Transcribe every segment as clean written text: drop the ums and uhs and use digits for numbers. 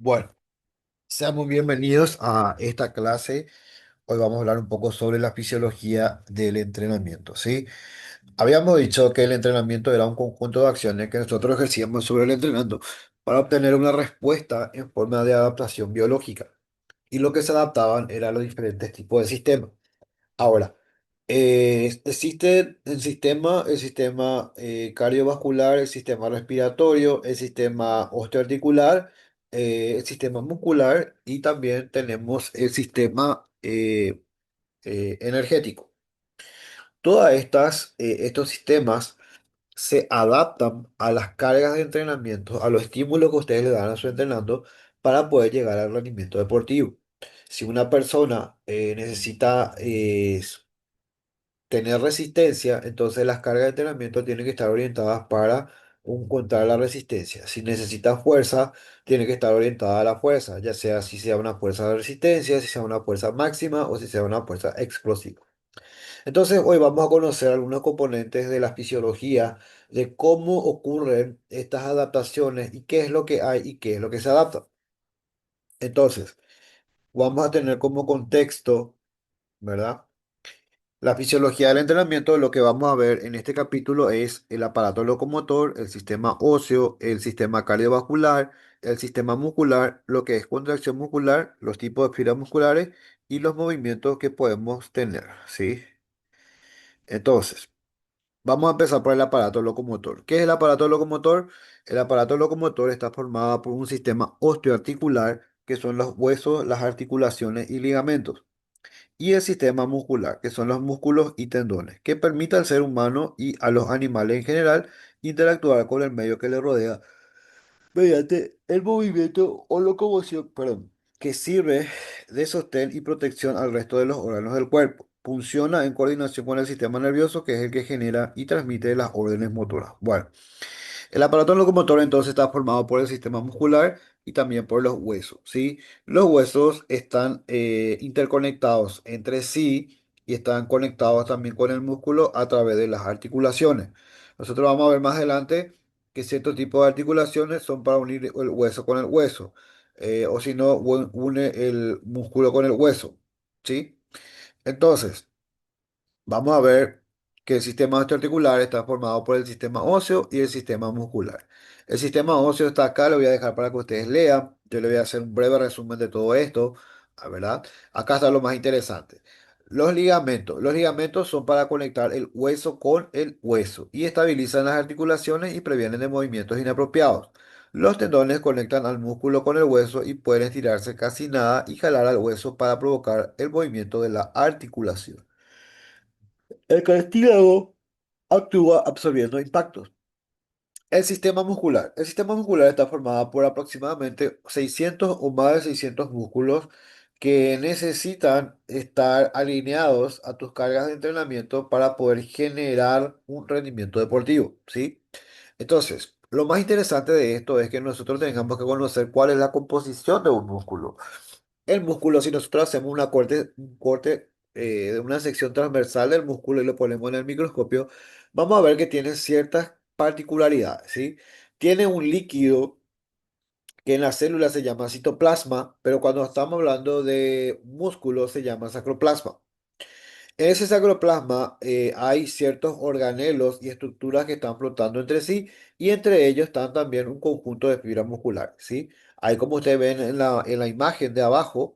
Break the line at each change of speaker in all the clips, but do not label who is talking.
Bueno, sean muy bienvenidos a esta clase. Hoy vamos a hablar un poco sobre la fisiología del entrenamiento, ¿sí? Habíamos dicho que el entrenamiento era un conjunto de acciones que nosotros ejercíamos sobre el entrenando para obtener una respuesta en forma de adaptación biológica. Y lo que se adaptaban eran los diferentes tipos de sistemas. Ahora, existe el sistema cardiovascular, el sistema respiratorio, el sistema osteoarticular, el sistema muscular y también tenemos el sistema energético. Estos sistemas se adaptan a las cargas de entrenamiento, a los estímulos que ustedes le dan a su entrenando para poder llegar al rendimiento deportivo. Si una persona necesita tener resistencia, entonces las cargas de entrenamiento tienen que estar orientadas para encontrar la resistencia. Si necesita fuerza, tiene que estar orientada a la fuerza, ya sea si sea una fuerza de resistencia, si sea una fuerza máxima o si sea una fuerza explosiva. Entonces, hoy vamos a conocer algunos componentes de la fisiología, de cómo ocurren estas adaptaciones y qué es lo que hay y qué es lo que se adapta. Entonces, vamos a tener como contexto, ¿verdad? La fisiología del entrenamiento, lo que vamos a ver en este capítulo es el aparato locomotor, el sistema óseo, el sistema cardiovascular, el sistema muscular, lo que es contracción muscular, los tipos de fibras musculares y los movimientos que podemos tener, ¿sí? Entonces, vamos a empezar por el aparato locomotor. ¿Qué es el aparato locomotor? El aparato locomotor está formado por un sistema osteoarticular, que son los huesos, las articulaciones y ligamentos y el sistema muscular, que son los músculos y tendones, que permite al ser humano y a los animales en general interactuar con el medio que le rodea mediante el movimiento o locomoción, perdón, que sirve de sostén y protección al resto de los órganos del cuerpo. Funciona en coordinación con el sistema nervioso, que es el que genera y transmite las órdenes motoras. Bueno. El aparato locomotor entonces está formado por el sistema muscular y también por los huesos, ¿sí? Los huesos están interconectados entre sí y están conectados también con el músculo a través de las articulaciones. Nosotros vamos a ver más adelante que ciertos tipos de articulaciones son para unir el hueso con el hueso, o si no, une el músculo con el hueso, ¿sí? Entonces, vamos a ver que el sistema osteoarticular está formado por el sistema óseo y el sistema muscular. El sistema óseo está acá, lo voy a dejar para que ustedes lean. Yo le voy a hacer un breve resumen de todo esto, ¿verdad? Acá está lo más interesante. Los ligamentos. Los ligamentos son para conectar el hueso con el hueso y estabilizan las articulaciones y previenen de movimientos inapropiados. Los tendones conectan al músculo con el hueso y pueden estirarse casi nada y jalar al hueso para provocar el movimiento de la articulación. El cartílago actúa absorbiendo impactos. El sistema muscular. El sistema muscular está formado por aproximadamente 600 o más de 600 músculos que necesitan estar alineados a tus cargas de entrenamiento para poder generar un rendimiento deportivo, ¿sí? Entonces, lo más interesante de esto es que nosotros tengamos que conocer cuál es la composición de un músculo. El músculo, si nosotros hacemos un corte de una sección transversal del músculo y lo ponemos en el microscopio, vamos a ver que tiene ciertas particularidades, ¿sí? Tiene un líquido que en la célula se llama citoplasma, pero cuando estamos hablando de músculo se llama sacroplasma. En ese sacroplasma hay ciertos organelos y estructuras que están flotando entre sí y entre ellos están también un conjunto de fibras musculares, ¿sí? Ahí como ustedes ven en la imagen de abajo,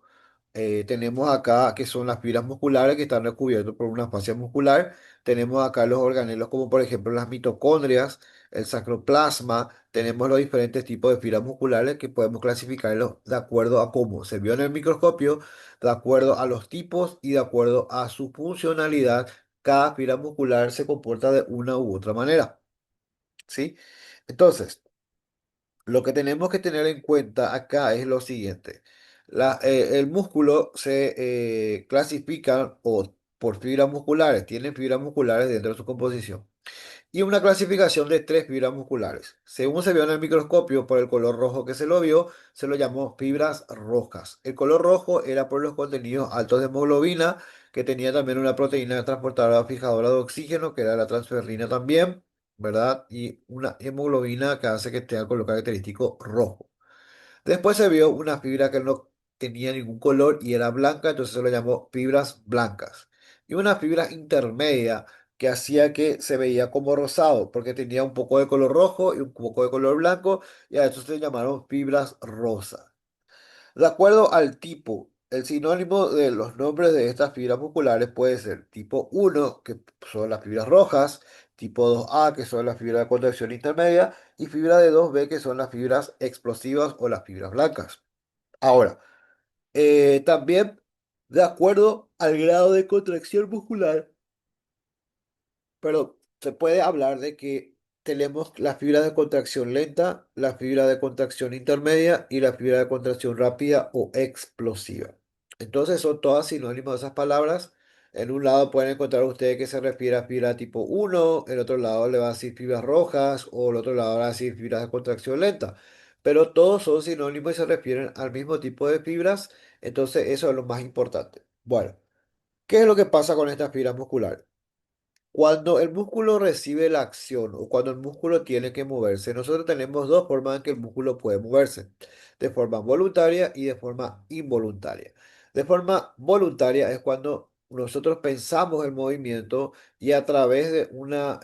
tenemos acá que son las fibras musculares que están recubiertas por una fascia muscular. Tenemos acá los organelos como por ejemplo las mitocondrias, el sacroplasma. Tenemos los diferentes tipos de fibras musculares que podemos clasificarlos de acuerdo a cómo se vio en el microscopio, de acuerdo a los tipos y de acuerdo a su funcionalidad. Cada fibra muscular se comporta de una u otra manera, ¿sí? Entonces, lo que tenemos que tener en cuenta acá es lo siguiente. El músculo se clasifica por fibras musculares, tienen fibras musculares dentro de su composición. Y una clasificación de tres fibras musculares. Según se vio en el microscopio, por el color rojo que se lo vio, se lo llamó fibras rojas. El color rojo era por los contenidos altos de hemoglobina, que tenía también una proteína transportadora fijadora de oxígeno, que era la transferrina también, ¿verdad? Y una hemoglobina que hace que tenga el color característico rojo. Después se vio una fibra que no tenía ningún color y era blanca, entonces se lo llamó fibras blancas. Y una fibra intermedia que hacía que se veía como rosado, porque tenía un poco de color rojo y un poco de color blanco, y a eso se llamaron fibras rosas. De acuerdo al tipo, el sinónimo de los nombres de estas fibras musculares puede ser tipo 1, que son las fibras rojas, tipo 2A, que son las fibras de contracción intermedia, y fibra de 2B, que son las fibras explosivas o las fibras blancas. Ahora, también, de acuerdo al grado de contracción muscular, pero se puede hablar de que tenemos la fibra de contracción lenta, la fibra de contracción intermedia y la fibra de contracción rápida o explosiva. Entonces son todas sinónimos de esas palabras. En un lado pueden encontrar ustedes que se refiere a fibra tipo 1, el otro lado le va a decir fibras rojas o el otro lado va a decir fibras de contracción lenta. Pero todos son sinónimos y se refieren al mismo tipo de fibras. Entonces eso es lo más importante. Bueno, ¿qué es lo que pasa con estas fibras musculares? Cuando el músculo recibe la acción o cuando el músculo tiene que moverse, nosotros tenemos dos formas en que el músculo puede moverse, de forma voluntaria y de forma involuntaria. De forma voluntaria es cuando nosotros pensamos el movimiento y a través de una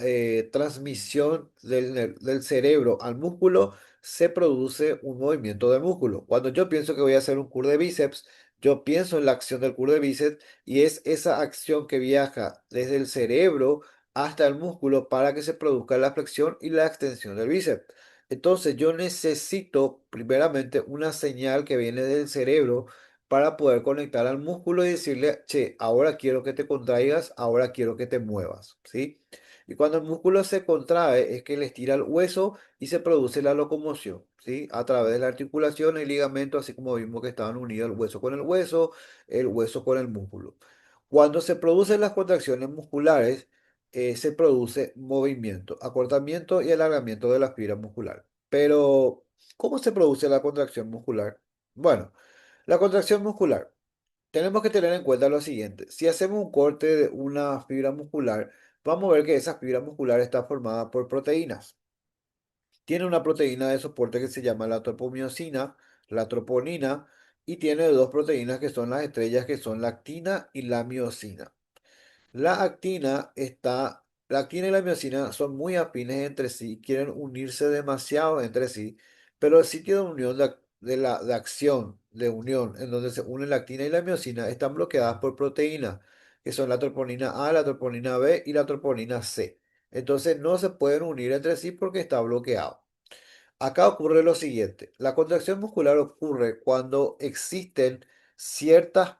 transmisión del cerebro al músculo se produce un movimiento del músculo. Cuando yo pienso que voy a hacer un curl de bíceps, yo pienso en la acción del curl de bíceps y es esa acción que viaja desde el cerebro hasta el músculo para que se produzca la flexión y la extensión del bíceps. Entonces yo necesito primeramente una señal que viene del cerebro para poder conectar al músculo y decirle, che, ahora quiero que te contraigas, ahora quiero que te muevas, ¿sí? Y cuando el músculo se contrae es que le estira el hueso y se produce la locomoción, ¿sí? A través de la articulación, el ligamento, así como vimos que estaban unidos el hueso con el músculo. Cuando se producen las contracciones musculares, se produce movimiento, acortamiento y alargamiento de la fibra muscular. Pero, ¿cómo se produce la contracción muscular? Bueno, la contracción muscular, tenemos que tener en cuenta lo siguiente. Si hacemos un corte de una fibra muscular, vamos a ver que esa fibra muscular está formada por proteínas. Tiene una proteína de soporte que se llama la tropomiosina, la troponina, y tiene dos proteínas que son las estrellas, que son la actina y la miosina. La actina y la miosina son muy afines entre sí, quieren unirse demasiado entre sí, pero el sitio de unión de acción, de unión, en donde se unen la actina y la miosina, están bloqueadas por proteínas, que son la troponina A, la troponina B y la troponina C. Entonces no se pueden unir entre sí porque está bloqueado. Acá ocurre lo siguiente, la contracción muscular ocurre cuando existen ciertas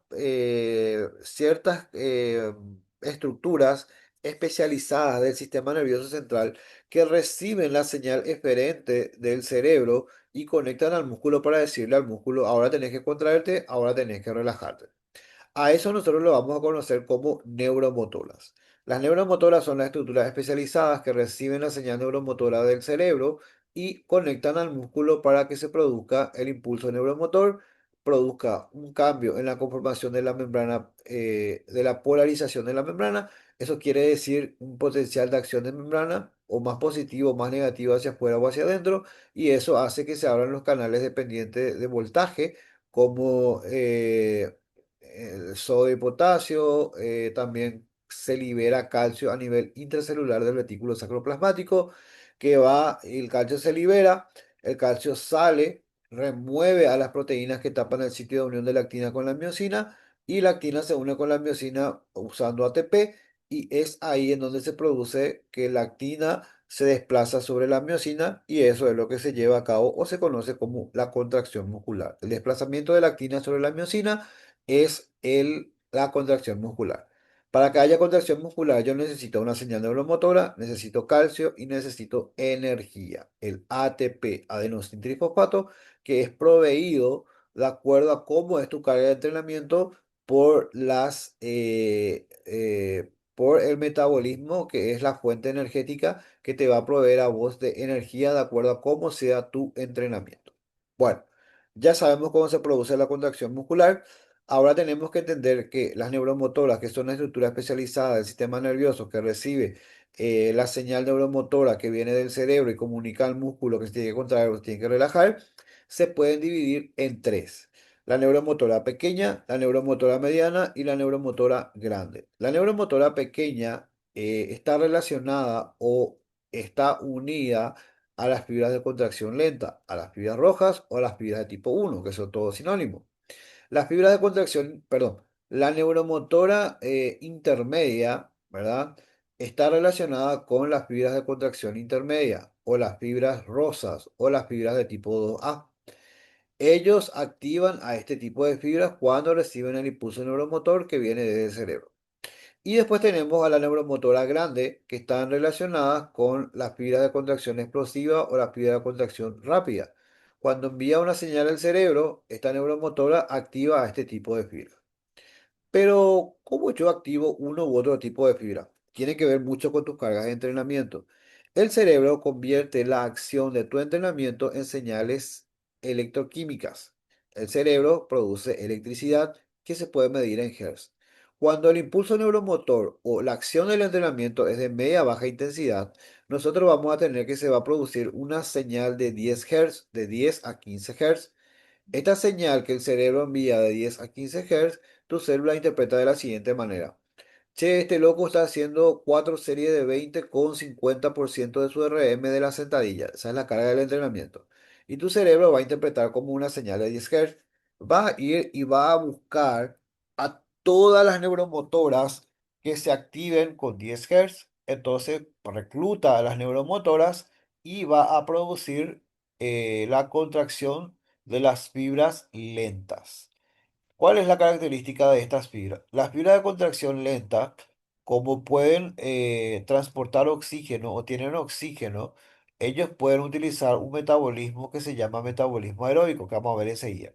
estructuras especializadas del sistema nervioso central que reciben la señal eferente del cerebro y conectan al músculo para decirle al músculo, ahora tenés que contraerte, ahora tenés que relajarte. A eso nosotros lo vamos a conocer como neuromotoras. Las neuromotoras son las estructuras especializadas que reciben la señal neuromotora del cerebro y conectan al músculo para que se produzca el impulso neuromotor, produzca un cambio en la conformación de la membrana, de la polarización de la membrana. Eso quiere decir un potencial de acción de membrana o más positivo o más negativo hacia afuera o hacia adentro, y eso hace que se abran los canales dependientes de voltaje como el sodio y potasio, también se libera calcio a nivel intracelular del retículo sacroplasmático, el calcio se libera, el calcio sale, remueve a las proteínas que tapan el sitio de unión de la actina con la miosina, y la actina se une con la miosina usando ATP, y es ahí en donde se produce que la actina se desplaza sobre la miosina, y eso es lo que se lleva a cabo o se conoce como la contracción muscular. El desplazamiento de la actina sobre la miosina es la contracción muscular. Para que haya contracción muscular, yo necesito una señal neuromotora, necesito calcio y necesito energía. El ATP, adenosintrifosfato, que es proveído de acuerdo a cómo es tu carga de entrenamiento por por el metabolismo, que es la fuente energética que te va a proveer a vos de energía de acuerdo a cómo sea tu entrenamiento. Bueno, ya sabemos cómo se produce la contracción muscular. Ahora tenemos que entender que las neuromotoras, que son la estructura especializada del sistema nervioso que recibe la señal neuromotora que viene del cerebro y comunica al músculo que se tiene que contraer o se tiene que relajar, se pueden dividir en tres. La neuromotora pequeña, la neuromotora mediana y la neuromotora grande. La neuromotora pequeña está relacionada o está unida a las fibras de contracción lenta, a las fibras rojas o a las fibras de tipo uno, que son todos sinónimos. Las fibras de contracción, perdón, la neuromotora intermedia, ¿verdad? Está relacionada con las fibras de contracción intermedia o las fibras rosas o las fibras de tipo 2A. Ellos activan a este tipo de fibras cuando reciben el impulso neuromotor que viene desde el cerebro. Y después tenemos a la neuromotora grande, que están relacionadas con las fibras de contracción explosiva o las fibras de contracción rápida. Cuando envía una señal al cerebro, esta neuromotora activa a este tipo de fibras. Pero, ¿cómo yo activo uno u otro tipo de fibra? Tiene que ver mucho con tus cargas de entrenamiento. El cerebro convierte la acción de tu entrenamiento en señales electroquímicas. El cerebro produce electricidad que se puede medir en Hz. Cuando el impulso neuromotor o la acción del entrenamiento es de media a baja intensidad, nosotros vamos a tener que se va a producir una señal de 10 Hz, de 10 a 15 Hz. Esta señal que el cerebro envía de 10 a 15 Hz, tu célula interpreta de la siguiente manera. Che, este loco está haciendo 4 series de 20 con 50% de su RM de la sentadilla. Esa es la carga del entrenamiento. Y tu cerebro va a interpretar como una señal de 10 Hz. Va a ir y va a buscar a todas las neuromotoras que se activen con 10 Hz. Entonces recluta a las neuromotoras y va a producir la contracción de las fibras lentas. ¿Cuál es la característica de estas fibras? Las fibras de contracción lenta, como pueden transportar oxígeno o tienen oxígeno, ellos pueden utilizar un metabolismo que se llama metabolismo aeróbico, que vamos a ver enseguida.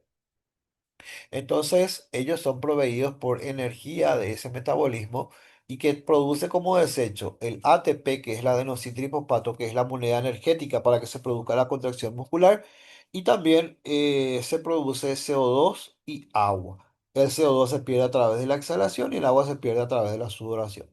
Entonces, ellos son proveídos por energía de ese metabolismo y que produce como desecho el ATP, que es la adenocitrifosfato, que es la moneda energética para que se produzca la contracción muscular, y también se produce CO2 y agua. El CO2 se pierde a través de la exhalación y el agua se pierde a través de la sudoración.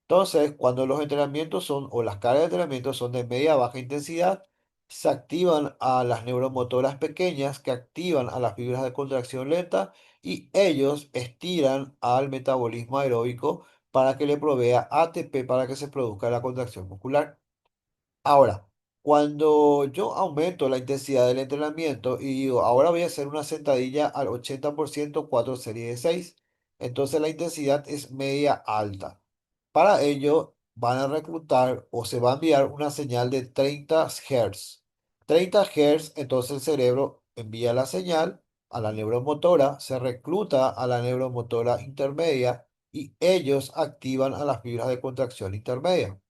Entonces, cuando los entrenamientos son, o las cargas de entrenamiento son de media a baja intensidad, se activan a las neuromotoras pequeñas que activan a las fibras de contracción lenta y ellos estiran al metabolismo aeróbico para que le provea ATP para que se produzca la contracción muscular. Ahora, cuando yo aumento la intensidad del entrenamiento y digo, ahora voy a hacer una sentadilla al 80%, 4 series de 6, entonces la intensidad es media alta. Para ello van a reclutar o se va a enviar una señal de 30 Hz. 30 Hz, entonces el cerebro envía la señal a la neuromotora, se recluta a la neuromotora intermedia y ellos activan a las fibras de contracción intermedia.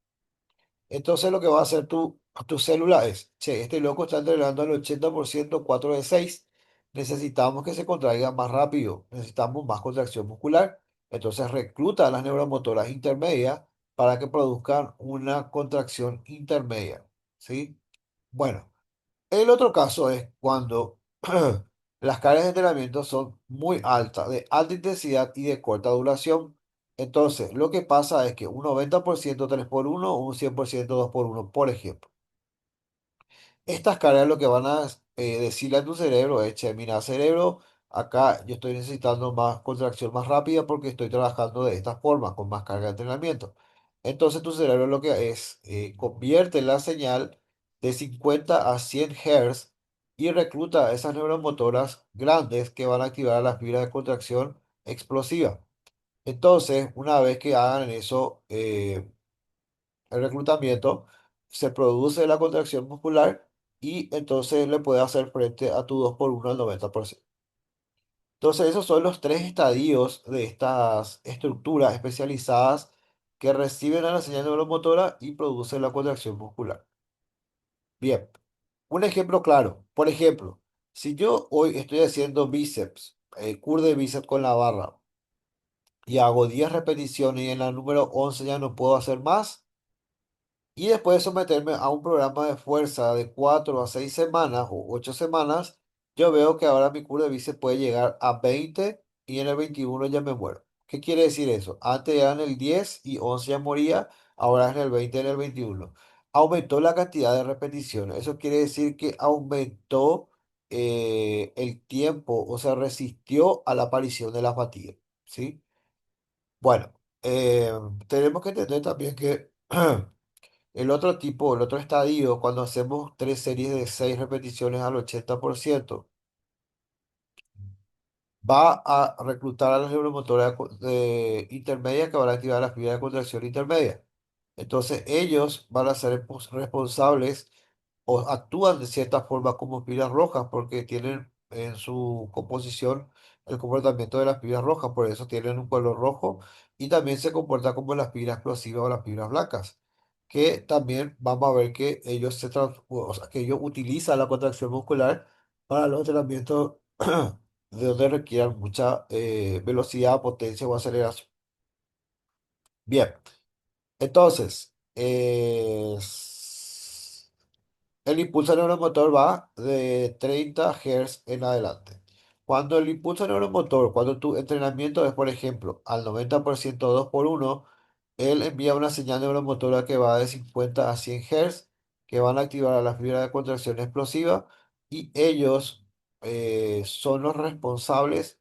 Entonces lo que va a hacer tu célula es, che, este loco está entrenando al 80% 4 de 6. Necesitamos que se contraiga más rápido, necesitamos más contracción muscular. Entonces recluta a las neuromotoras intermedias para que produzcan una contracción intermedia, ¿sí? Bueno, el otro caso es cuando las cargas de entrenamiento son muy altas, de alta intensidad y de corta duración. Entonces, lo que pasa es que un 90% 3 por uno o un 100% 2 por uno, por ejemplo. Estas cargas lo que van a decirle a tu cerebro es, che, mira, cerebro, acá yo estoy necesitando más contracción más rápida porque estoy trabajando de esta forma, con más carga de entrenamiento. Entonces tu cerebro lo que es, convierte la señal de 50 a 100 Hz y recluta a esas neuromotoras grandes que van a activar las fibras de contracción explosiva. Entonces, una vez que hagan eso, el reclutamiento, se produce la contracción muscular y entonces le puede hacer frente a tu 2 por uno al 90%. Entonces, esos son los tres estadios de estas estructuras especializadas que reciben a la señal neuromotora y producen la contracción muscular. Bien, un ejemplo claro. Por ejemplo, si yo hoy estoy haciendo bíceps, curl de bíceps con la barra y hago 10 repeticiones y en la número 11 ya no puedo hacer más, y después de someterme a un programa de fuerza de 4 a 6 semanas o 8 semanas, yo veo que ahora mi curva de bíceps puede llegar a 20 y en el 21 ya me muero. ¿Qué quiere decir eso? Antes era en el 10 y 11 ya moría, ahora es en el 20 y en el 21. Aumentó la cantidad de repeticiones. Eso quiere decir que aumentó el tiempo o se resistió a la aparición de la fatiga, ¿sí? Bueno, tenemos que entender también que el otro estadio, cuando hacemos 3 series de 6 repeticiones al 80%, va a reclutar a las neuromotoras intermedias que van a activar las fibras de contracción intermedia. Entonces ellos van a ser responsables o actúan de cierta forma como fibras rojas porque tienen en su composición el comportamiento de las fibras rojas, por eso tienen un color rojo y también se comporta como las fibras explosivas o las fibras blancas, que también vamos a ver que o sea, que ellos utilizan la contracción muscular para los entrenamientos de donde requieran mucha velocidad, potencia o aceleración. Bien, entonces, el impulso neuromotor va de 30 Hz en adelante. Cuando el impulso neuromotor, cuando tu entrenamiento es, por ejemplo, al 90% 2 por uno, él envía una señal neuromotora que va de 50 a 100 Hz, que van a activar a la fibra de contracción explosiva y ellos son los responsables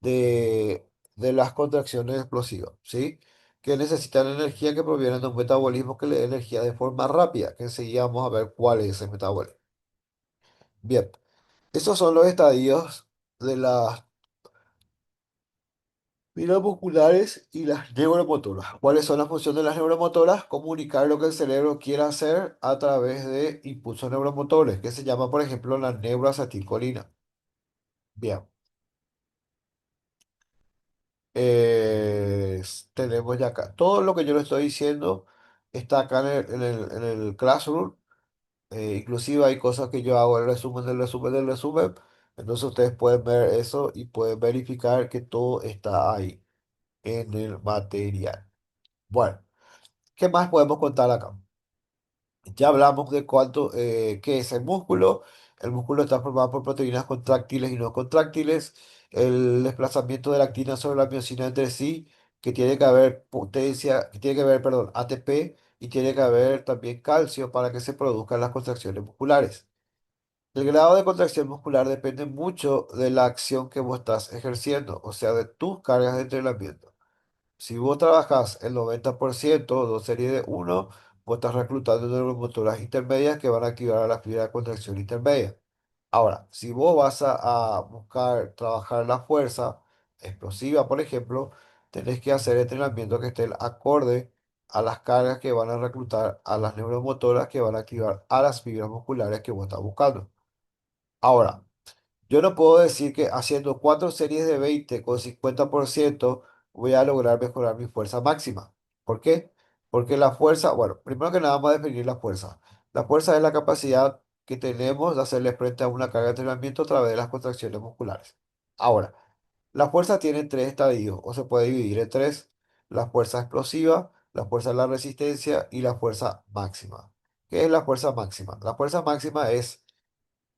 de las contracciones explosivas, ¿sí? Que necesitan energía que proviene de un metabolismo que le dé energía de forma rápida, que enseguida vamos a ver cuál es ese metabolismo. Bien, esos son los estadios de las fibras musculares y las neuromotoras. ¿Cuáles son las funciones de las neuromotoras? Comunicar lo que el cerebro quiere hacer a través de impulsos neuromotores, que se llama, por ejemplo, la neuroacetilcolina. Bien. Tenemos ya acá. Todo lo que yo le estoy diciendo está acá en el Classroom. Inclusive hay cosas que yo hago el resumen del resumen del resumen. Entonces ustedes pueden ver eso y pueden verificar que todo está ahí en el material. Bueno, ¿qué más podemos contar acá? Ya hablamos de qué es el músculo. El músculo está formado por proteínas contráctiles y no contráctiles. El desplazamiento de la actina sobre la miosina entre sí, que tiene que haber potencia, que tiene que haber, perdón, ATP y tiene que haber también calcio para que se produzcan las contracciones musculares. El grado de contracción muscular depende mucho de la acción que vos estás ejerciendo, o sea, de tus cargas de entrenamiento. Si vos trabajás el 90%, dos series de uno, vos estás reclutando neuromotoras intermedias que van a activar a la fibra de contracción intermedia. Ahora, si vos vas a buscar trabajar la fuerza explosiva, por ejemplo, tenés que hacer entrenamiento que esté acorde a las cargas que van a reclutar a las neuromotoras que van a activar a las fibras musculares que vos estás buscando. Ahora, yo no puedo decir que haciendo 4 series de 20 con 50% voy a lograr mejorar mi fuerza máxima. ¿Por qué? Porque la fuerza, bueno, primero que nada vamos a definir la fuerza. La fuerza es la capacidad que tenemos de hacerle frente a una carga de entrenamiento a través de las contracciones musculares. Ahora, la fuerza tiene 3 estadios, o se puede dividir en tres: la fuerza explosiva, la fuerza de la resistencia y la fuerza máxima. ¿Qué es la fuerza máxima? La fuerza máxima es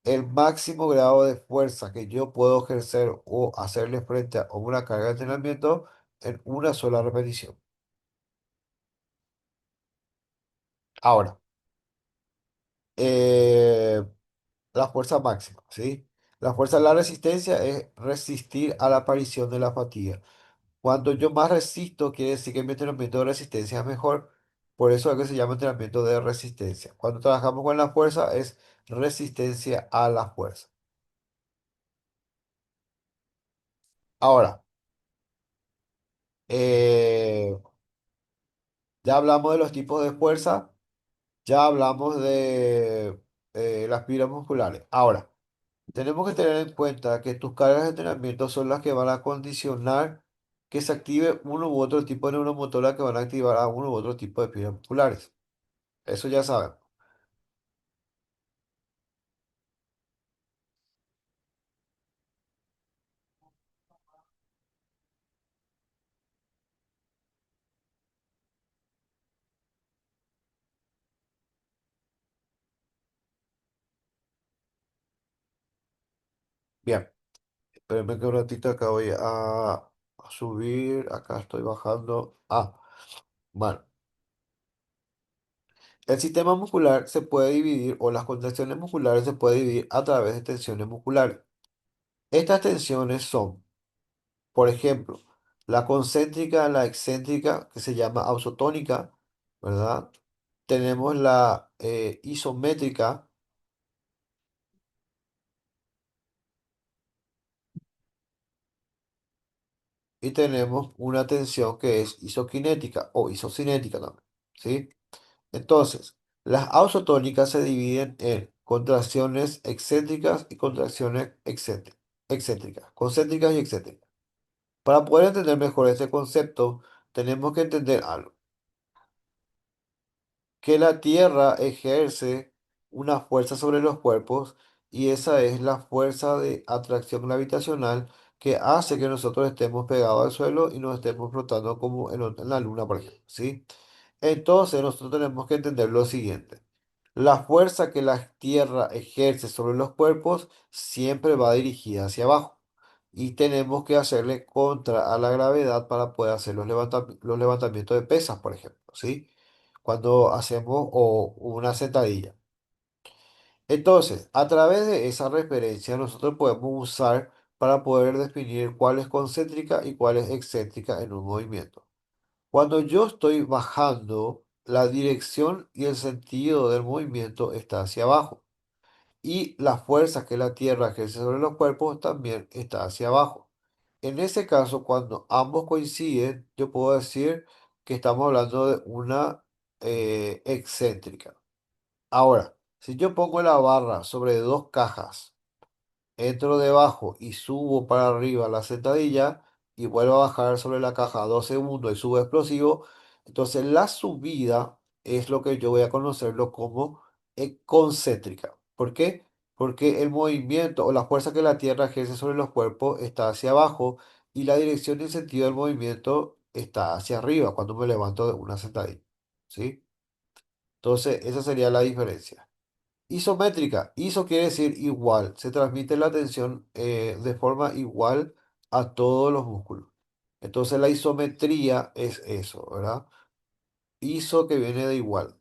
el máximo grado de fuerza que yo puedo ejercer o hacerle frente a una carga de entrenamiento en una sola repetición. Ahora, eh, la fuerza máxima, ¿sí? La fuerza de la resistencia es resistir a la aparición de la fatiga. Cuando yo más resisto, quiere decir que mi entrenamiento de resistencia es mejor. Por eso es que se llama entrenamiento de resistencia. Cuando trabajamos con la fuerza es resistencia a la fuerza. Ahora, eh, ya hablamos de los tipos de fuerza. Ya hablamos de las fibras musculares. Ahora, tenemos que tener en cuenta que tus cargas de entrenamiento son las que van a condicionar que se active uno u otro tipo de neuromotora que van a activar a uno u otro tipo de fibras musculares. Eso ya saben. Bien, espérenme que un ratito acá voy a subir. Acá estoy bajando. Bueno. El sistema muscular se puede dividir, o las contracciones musculares se puede dividir a través de tensiones musculares. Estas tensiones son, por ejemplo, la concéntrica, la excéntrica, que se llama ausotónica, ¿verdad? Tenemos la isométrica y tenemos una tensión que es isoquinética o isocinética también, ¿sí? Entonces, las ausotónicas se dividen en contracciones excéntricas y contracciones excéntricas, concéntricas y excéntricas. Para poder entender mejor este concepto, tenemos que entender algo, que la Tierra ejerce una fuerza sobre los cuerpos y esa es la fuerza de atracción gravitacional que hace que nosotros estemos pegados al suelo y nos estemos flotando como en la Luna, por ejemplo, ¿sí? Entonces, nosotros tenemos que entender lo siguiente. La fuerza que la Tierra ejerce sobre los cuerpos siempre va dirigida hacia abajo y tenemos que hacerle contra a la gravedad para poder hacer los levantamientos de pesas, por ejemplo, ¿sí? Cuando hacemos una sentadilla. Entonces, a través de esa referencia, nosotros podemos usar para poder definir cuál es concéntrica y cuál es excéntrica en un movimiento. Cuando yo estoy bajando, la dirección y el sentido del movimiento está hacia abajo. Y la fuerza que la Tierra ejerce sobre los cuerpos también está hacia abajo. En ese caso, cuando ambos coinciden, yo puedo decir que estamos hablando de una excéntrica. Ahora, si yo pongo la barra sobre dos cajas, entro debajo y subo para arriba la sentadilla y vuelvo a bajar sobre la caja 2 segundos y subo explosivo. Entonces la subida es lo que yo voy a conocerlo como concéntrica. ¿Por qué? Porque el movimiento o la fuerza que la Tierra ejerce sobre los cuerpos está hacia abajo y la dirección y el sentido del movimiento está hacia arriba cuando me levanto de una sentadilla. ¿Sí? Entonces esa sería la diferencia. Isométrica. Iso quiere decir igual. Se transmite la tensión de forma igual a todos los músculos. Entonces la isometría es eso, ¿verdad? Iso que viene de igual.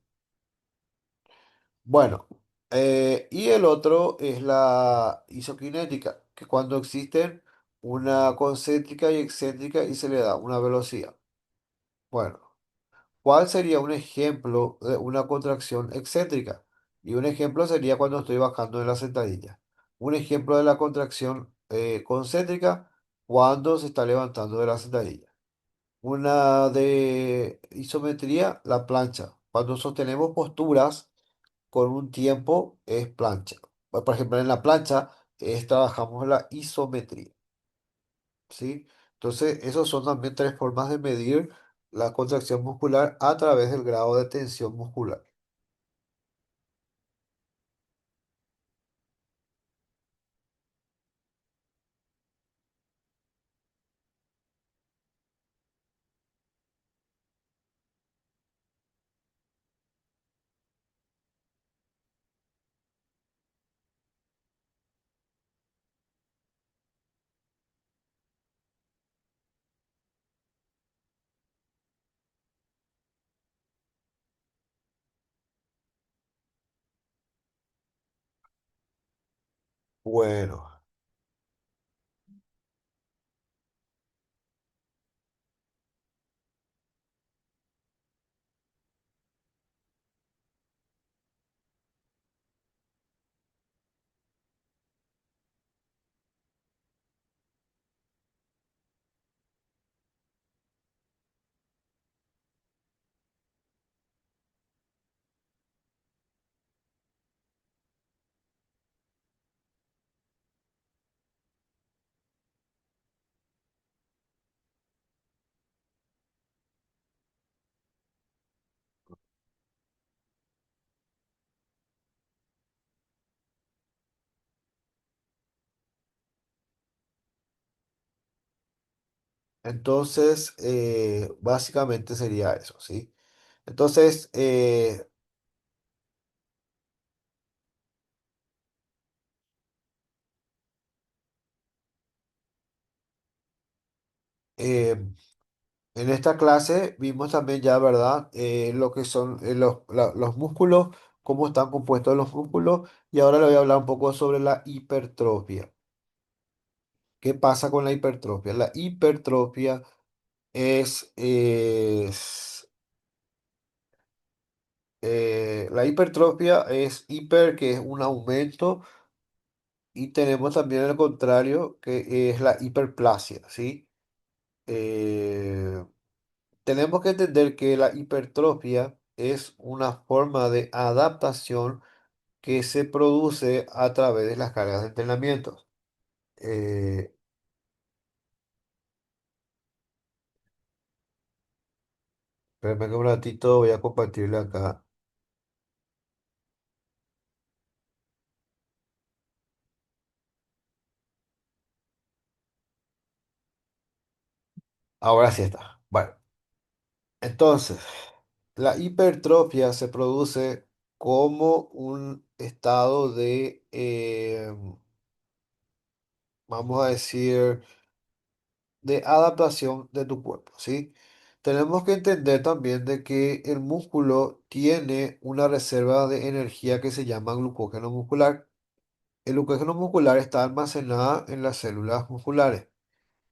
Bueno, y el otro es la isoquinética, que cuando existen una concéntrica y excéntrica y se le da una velocidad. Bueno. ¿Cuál sería un ejemplo de una contracción excéntrica? Y un ejemplo sería cuando estoy bajando en la sentadilla. Un ejemplo de la contracción concéntrica cuando se está levantando de la sentadilla. Una de isometría, la plancha. Cuando sostenemos posturas con un tiempo es plancha. Por ejemplo, en la plancha trabajamos la isometría. ¿Sí? Entonces, esos son también tres formas de medir la contracción muscular a través del grado de tensión muscular. Bueno, entonces básicamente sería eso, ¿sí? Entonces, eh, En esta clase vimos también ya, ¿verdad? Lo que son los músculos, cómo están compuestos los músculos, y ahora le voy a hablar un poco sobre la hipertrofia. ¿Qué pasa con la hipertrofia? La hipertrofia la hipertrofia es hiper, que es un aumento, y tenemos también el contrario, que es la hiperplasia, ¿sí? Eh, Tenemos que entender que la hipertrofia es una forma de adaptación que se produce a través de las cargas de entrenamiento. Eh, Espérame que un ratito voy a compartirle acá. Ahora sí está. Bueno, entonces, la hipertrofia se produce como un estado de, vamos a decir, de adaptación de tu cuerpo, ¿sí? Tenemos que entender también de que el músculo tiene una reserva de energía que se llama glucógeno muscular. El glucógeno muscular está almacenada en las células musculares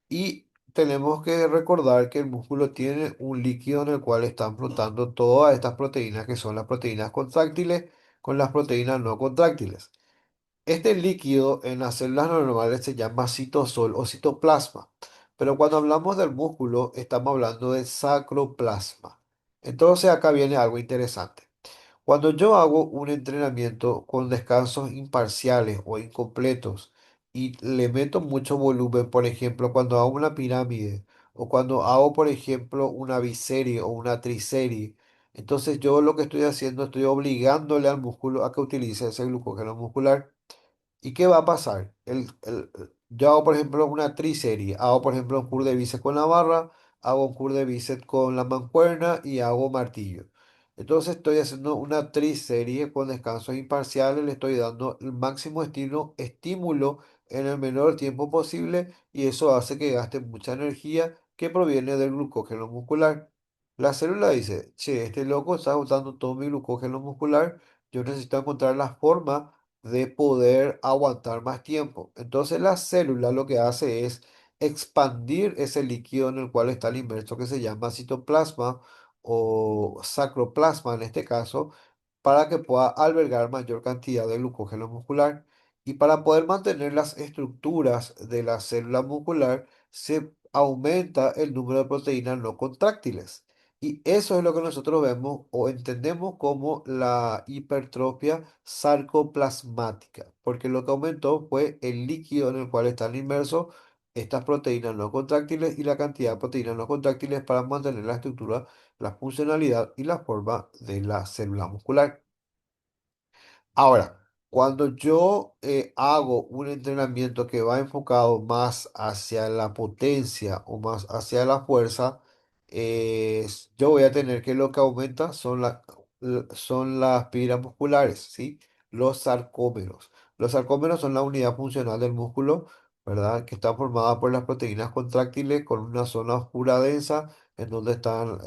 y tenemos que recordar que el músculo tiene un líquido en el cual están flotando todas estas proteínas que son las proteínas contráctiles con las proteínas no contráctiles. Este líquido en las células normales se llama citosol o citoplasma, pero cuando hablamos del músculo estamos hablando de sacroplasma. Entonces acá viene algo interesante. Cuando yo hago un entrenamiento con descansos imparciales o incompletos y le meto mucho volumen, por ejemplo, cuando hago una pirámide o cuando hago, por ejemplo, una biserie o una triserie, entonces yo lo que estoy haciendo, estoy obligándole al músculo a que utilice ese glucógeno muscular. ¿Y qué va a pasar? Yo hago, por ejemplo, una triserie. Hago, por ejemplo, un curl de bíceps con la barra, hago un curl de bíceps con la mancuerna y hago martillo. Entonces estoy haciendo una triserie con descansos imparciales, le estoy dando el máximo estímulo en el menor tiempo posible y eso hace que gaste mucha energía que proviene del glucógeno muscular. La célula dice, che, este loco está agotando todo mi glucógeno muscular, yo necesito encontrar la forma de poder aguantar más tiempo. Entonces la célula lo que hace es expandir ese líquido en el cual está el inmerso que se llama citoplasma o sacroplasma en este caso, para que pueda albergar mayor cantidad de glucógeno muscular. Y para poder mantener las estructuras de la célula muscular, se aumenta el número de proteínas no contráctiles. Y eso es lo que nosotros vemos o entendemos como la hipertrofia sarcoplasmática, porque lo que aumentó fue el líquido en el cual están inmersos estas proteínas no contráctiles y la cantidad de proteínas no contráctiles para mantener la estructura, la funcionalidad y la forma de la célula muscular. Ahora, cuando yo hago un entrenamiento que va enfocado más hacia la potencia o más hacia la fuerza, yo voy a tener que lo que aumenta son las fibras musculares, ¿sí? Los sarcómeros. Los sarcómeros son la unidad funcional del músculo, ¿verdad? Que está formada por las proteínas contráctiles con una zona oscura densa en donde están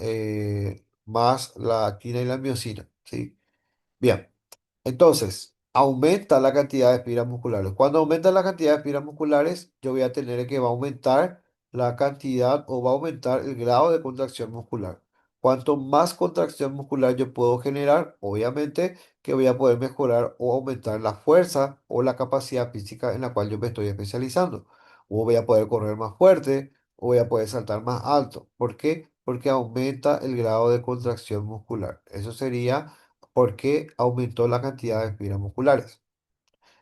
más la actina y la miosina, ¿sí? Bien. Entonces, aumenta la cantidad de fibras musculares. Cuando aumenta la cantidad de fibras musculares, yo voy a tener que va a aumentar la cantidad o va a aumentar el grado de contracción muscular. Cuanto más contracción muscular yo puedo generar, obviamente que voy a poder mejorar o aumentar la fuerza o la capacidad física en la cual yo me estoy especializando. O voy a poder correr más fuerte o voy a poder saltar más alto. ¿Por qué? Porque aumenta el grado de contracción muscular. Eso sería porque aumentó la cantidad de fibras musculares.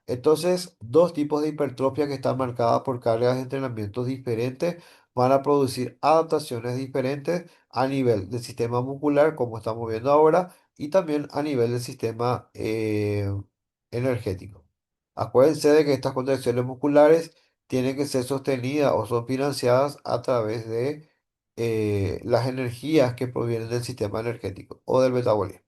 Entonces, dos tipos de hipertrofia que están marcadas por cargas de entrenamientos diferentes van a producir adaptaciones diferentes a nivel del sistema muscular, como estamos viendo ahora, y también a nivel del sistema energético. Acuérdense de que estas contracciones musculares tienen que ser sostenidas o son financiadas a través de las energías que provienen del sistema energético o del metabolismo.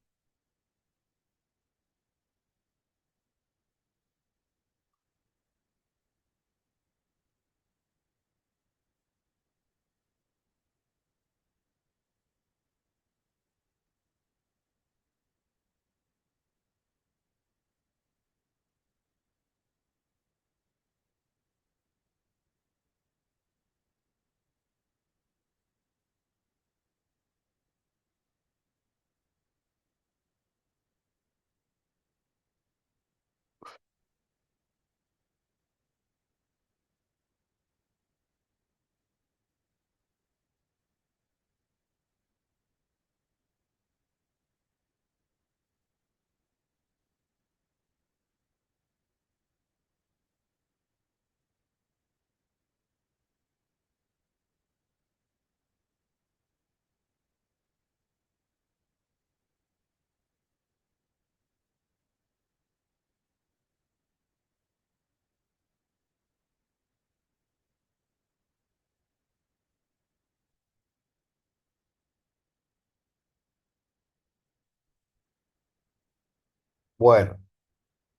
Bueno,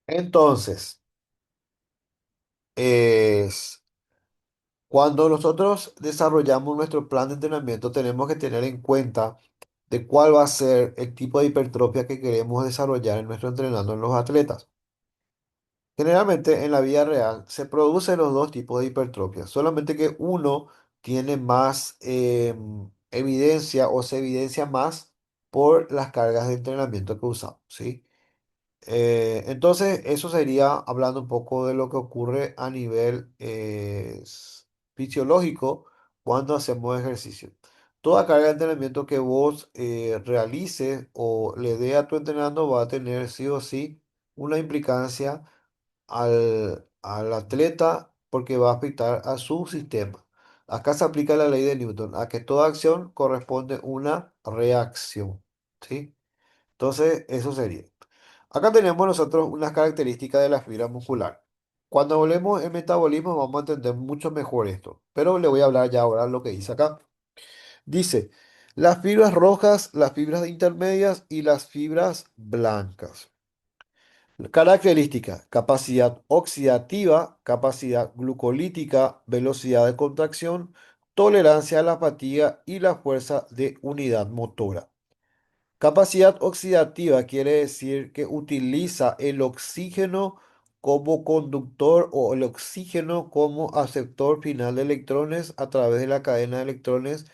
entonces, es, cuando nosotros desarrollamos nuestro plan de entrenamiento, tenemos que tener en cuenta de cuál va a ser el tipo de hipertrofia que queremos desarrollar en nuestro entrenando en los atletas. Generalmente en la vida real se producen los dos tipos de hipertrofia, solamente que uno tiene más evidencia o se evidencia más por las cargas de entrenamiento que usamos, ¿sí? Entonces, eso sería hablando un poco de lo que ocurre a nivel fisiológico cuando hacemos ejercicio. Toda carga de entrenamiento que vos realices o le dé a tu entrenando va a tener sí o sí una implicancia al atleta porque va a afectar a su sistema. Acá se aplica la ley de Newton, a que toda acción corresponde una reacción, ¿sí? Entonces, eso sería. Acá tenemos nosotros unas características de la fibra muscular. Cuando hablemos de metabolismo vamos a entender mucho mejor esto, pero le voy a hablar ya ahora lo que dice acá. Dice, las fibras rojas, las fibras intermedias y las fibras blancas. Características, capacidad oxidativa, capacidad glucolítica, velocidad de contracción, tolerancia a la fatiga y la fuerza de unidad motora. Capacidad oxidativa quiere decir que utiliza el oxígeno como conductor o el oxígeno como aceptor final de electrones a través de la cadena de electrones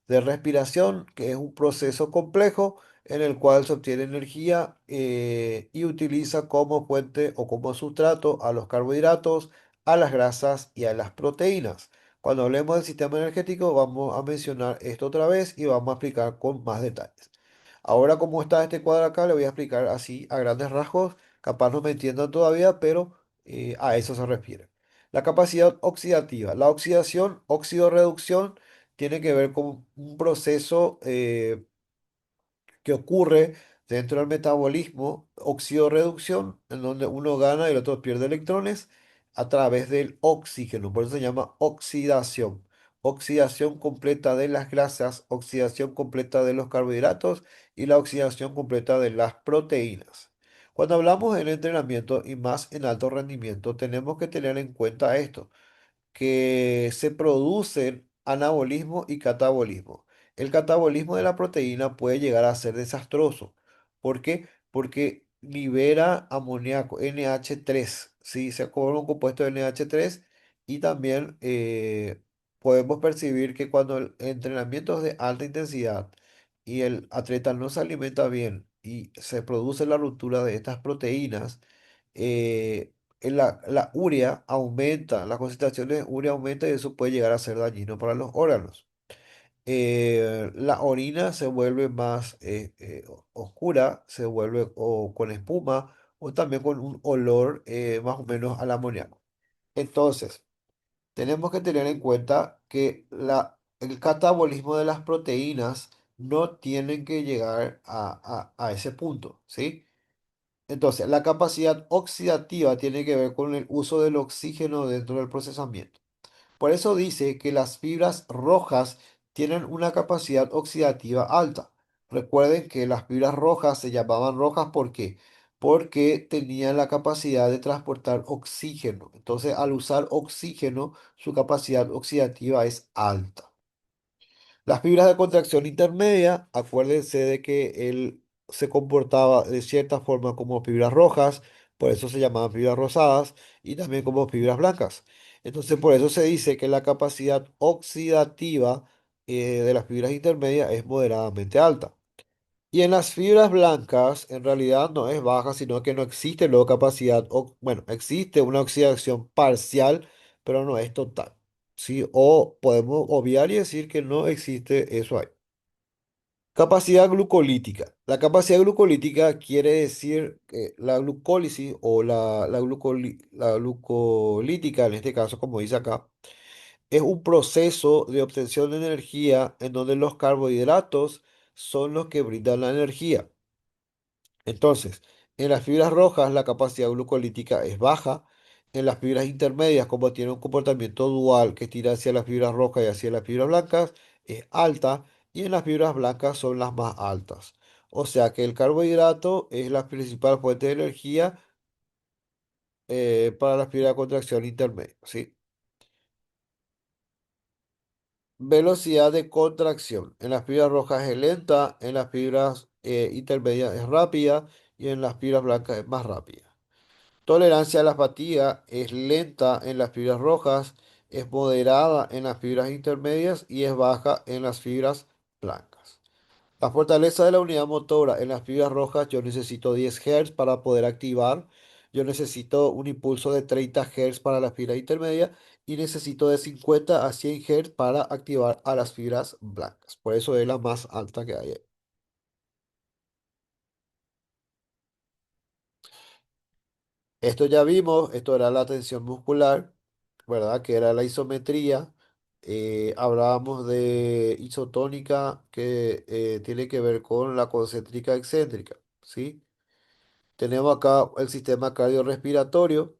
de respiración, que es un proceso complejo en el cual se obtiene energía y utiliza como fuente o como sustrato a los carbohidratos, a las grasas y a las proteínas. Cuando hablemos del sistema energético vamos a mencionar esto otra vez y vamos a explicar con más detalles. Ahora, como está este cuadro acá, le voy a explicar así a grandes rasgos. Capaz no me entiendan todavía, pero a eso se refiere. La capacidad oxidativa. La oxidación, óxido-reducción, tiene que ver con un proceso que ocurre dentro del metabolismo, oxidorreducción, en donde uno gana y el otro pierde electrones a través del oxígeno. Por eso se llama oxidación. Oxidación completa de las grasas, oxidación completa de los carbohidratos y la oxidación completa de las proteínas. Cuando hablamos del entrenamiento y más en alto rendimiento, tenemos que tener en cuenta esto que se producen anabolismo y catabolismo. El catabolismo de la proteína puede llegar a ser desastroso. ¿Por qué? Porque libera amoníaco, NH3, ¿sí? Se forma un compuesto de NH3 y también podemos percibir que cuando el entrenamiento es de alta intensidad y el atleta no se alimenta bien y se produce la ruptura de estas proteínas, la urea aumenta, la concentración de urea aumenta y eso puede llegar a ser dañino para los órganos. La orina se vuelve más oscura, se vuelve o con espuma o también con un olor más o menos al amoníaco. Entonces, tenemos que tener en cuenta que el catabolismo de las proteínas no tienen que llegar a ese punto, ¿sí? Entonces, la capacidad oxidativa tiene que ver con el uso del oxígeno dentro del procesamiento. Por eso dice que las fibras rojas tienen una capacidad oxidativa alta. Recuerden que las fibras rojas se llamaban rojas ¿por qué? Porque tenían la capacidad de transportar oxígeno. Entonces, al usar oxígeno, su capacidad oxidativa es alta. Las fibras de contracción intermedia, acuérdense de que él se comportaba de cierta forma como fibras rojas, por eso se llamaban fibras rosadas, y también como fibras blancas. Entonces, por eso se dice que la capacidad oxidativa de las fibras intermedias es moderadamente alta. Y en las fibras blancas, en realidad no es baja, sino que no existe luego capacidad, bueno, existe una oxidación parcial, pero no es total. ¿Sí? O podemos obviar y decir que no existe eso ahí. Capacidad glucolítica. La capacidad glucolítica quiere decir que la glucólisis o la glucolítica, en este caso, como dice acá, es un proceso de obtención de energía en donde los carbohidratos son los que brindan la energía. Entonces, en las fibras rojas la capacidad glucolítica es baja, en las fibras intermedias, como tiene un comportamiento dual que tira hacia las fibras rojas y hacia las fibras blancas, es alta, y en las fibras blancas son las más altas. O sea que el carbohidrato es la principal fuente de energía para las fibras de contracción intermedia, ¿sí? Velocidad de contracción. En las fibras rojas es lenta, en las fibras intermedias es rápida y en las fibras blancas es más rápida. Tolerancia a la fatiga es lenta en las fibras rojas, es moderada en las fibras intermedias y es baja en las fibras blancas. La fortaleza de la unidad motora en las fibras rojas, yo necesito 10 Hz para poder activar. Yo necesito un impulso de 30 Hz para las fibras intermedias y necesito de 50 a 100 Hz para activar a las fibras blancas. Por eso es la más alta que hay. Esto ya vimos, esto era la tensión muscular, ¿verdad? Que era la isometría. Hablábamos de isotónica que tiene que ver con la concéntrica excéntrica, ¿sí? Tenemos acá el sistema cardiorrespiratorio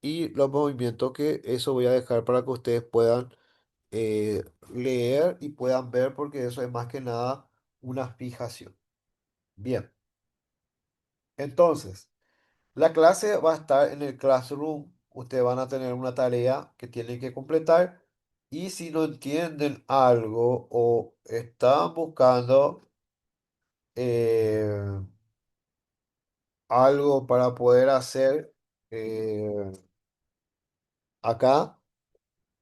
y los movimientos que eso voy a dejar para que ustedes puedan leer y puedan ver porque eso es más que nada una fijación. Bien, entonces, la clase va a estar en el Classroom. Ustedes van a tener una tarea que tienen que completar y si no entienden algo o están buscando eh, algo para poder hacer acá,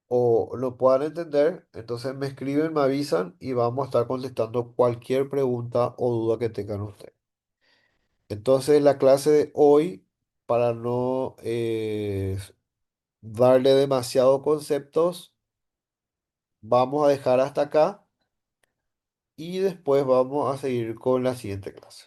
o lo puedan entender, entonces me escriben, me avisan y vamos a estar contestando cualquier pregunta o duda que tengan ustedes. Entonces la clase de hoy, para no darle demasiados conceptos, vamos a dejar hasta acá y después vamos a seguir con la siguiente clase.